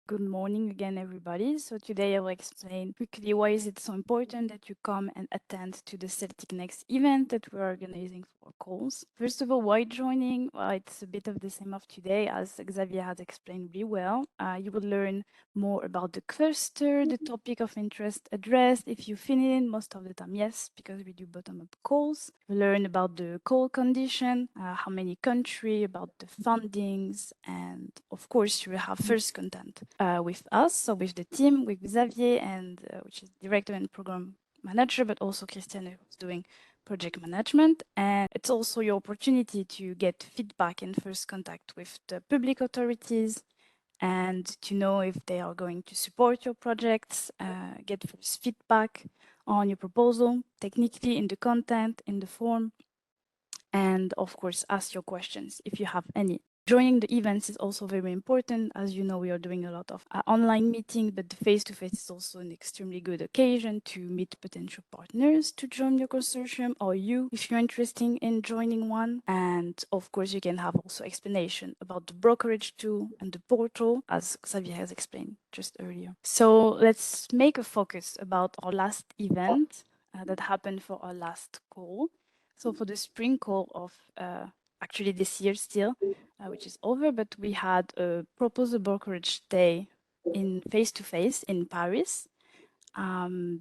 Good morning again, everybody. So today I will explain quickly why is it so important that you come and attend to the CELTIC Next event that we're organizing for calls. First of all, why joining? Well, it's a bit of the same of today, as Xavier has explained really well. You will learn more about the cluster, the topic of interest addressed. If you fill in, most of the time, yes, because we do bottom-up calls. You learn about the call condition, how many country, about the fundings, and of course, you will have first content with us, so with the team, with Xavier, and which is director and program manager, but also Christiane, who's doing project management. And it's also your opportunity to get feedback and first contact with the public authorities and to know if they are going to support your projects, get first feedback on your proposal, technically in the content, in the form, and of course, ask your questions if you have any. Joining the events is also very important. As you know, we are doing a lot of online meetings, but the face-to-face is also an extremely good occasion to meet potential partners to join your consortium, or you, if you're interested in joining one. And of course, you can have also explanation about the brokerage tool and the portal, as Xavier has explained just earlier. So let's make a focus about our last event that happened for our last call. So for the spring call of actually this year still, which is over, but we had a proposal brokerage day in face-to-face in Paris.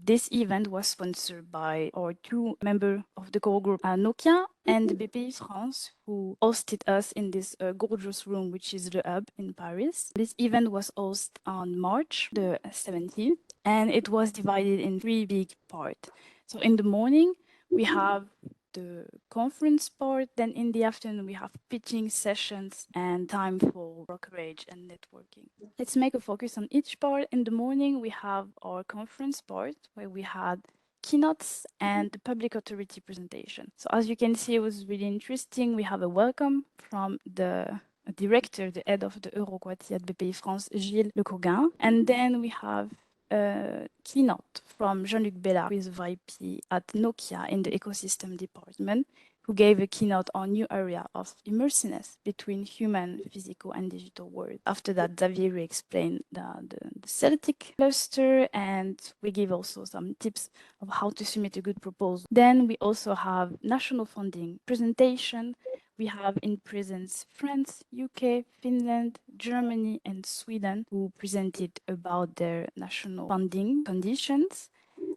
This event was sponsored by our two members of the core group, Nokia and BPI France, who hosted us in this gorgeous room, which is the Hub in Paris. This event was hosted on March the 17th, and it was divided in three big parts. So in the morning, we have the conference part. Then in the afternoon, we have pitching sessions and time for brokerage and networking. Let's make a focus on each part. In the morning, we have our conference part where we had keynotes and the public authority presentation. So as you can see, it was really interesting. We have a welcome from the director, the head of the Euroquati at BPI France, Gilles Lecourguin. And then we have a keynote from Jean-Luc Bellard, who is VP at Nokia in the ecosystem department, who gave a keynote on new area of immersiveness between human, physical, and digital world. After that, Xavier explained the CELTIC cluster, and we give also some tips of how to submit a good proposal. Then we also have national funding presentation. We have in presence France, UK, Finland, Germany, and Sweden, who presented about their national funding conditions.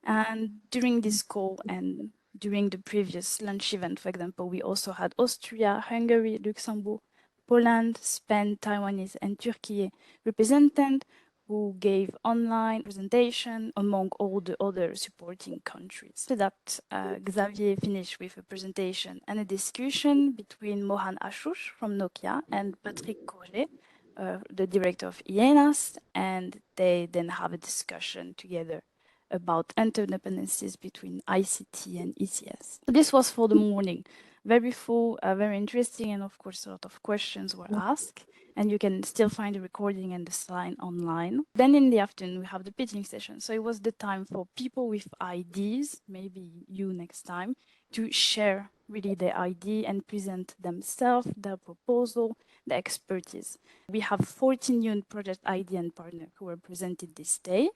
And during this call and during the previous lunch event, for example, we also had Austria, Hungary, Luxembourg, Poland, Spain, Taiwanese, and Turkey represented, who gave online presentation among all the other supporting countries. So that Xavier finished with a presentation and a discussion between Mohan Ashush from Nokia and Patrick Courget, the director of IENAS, and they then have a discussion together about interdependencies between ICT and ECS. This was for the morning. Very full, very interesting, and of course, a lot of questions were asked. And you can still find the recording and the slide online. Then in the afternoon, we have the pitching session. So it was the time for people with ideas, maybe you next time, to share really their idea and present themselves, their proposal, their expertise. We have 14 new project idea and partner who were presented this day.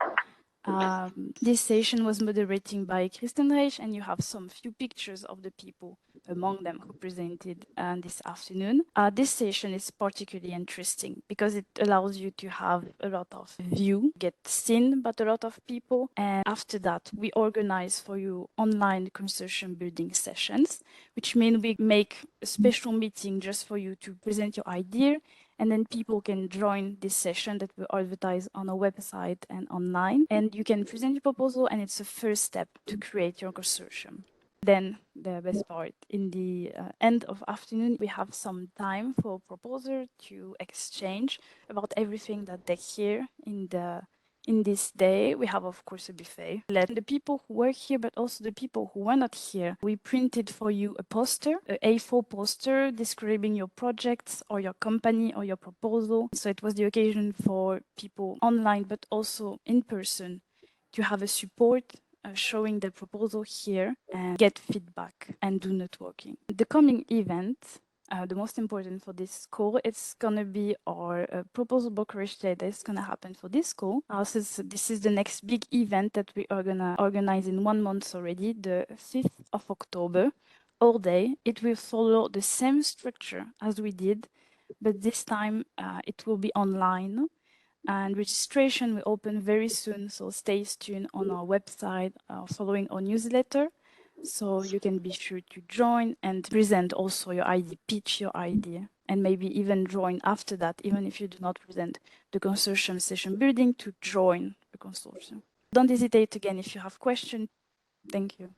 This session was moderated by Kristen Reich, and you have some few pictures of the people among them who presented this afternoon. This session is particularly interesting because it allows you to have a lot of view, get seen by a lot of people. And after that, we organize for you online consortium building sessions, which means we make a special meeting just for you to present your idea. And then people can join this session that we advertise on our website and online. And you can present your proposal, and it's a first step to create your consortium. Then the best part, in the end of afternoon, we have some time for proposal to exchange about everything that they hear in this day. We have, of course, a buffet. Let the people who were here, but also the people who were not here, we printed for you a poster, a A4 poster describing your projects or your company or your proposal. So it was the occasion for people online, but also in person, to have a support showing the proposal here and get feedback and do networking. The coming event the most important for this call, it's going to be our proposal book release day that's going to happen for this call. Since this is the next big event that we are going to organize in 1 month already, the 5th of October, all day. It will follow the same structure as we did, but this time it will be online. And registration will open very soon, so stay tuned on our website, following our newsletter. So you can be sure to join and present also your idea, pitch your idea, and maybe even join after that, even if you do not present the consortium session building, to join the consortium. Don't hesitate again if you have questions. Thank you.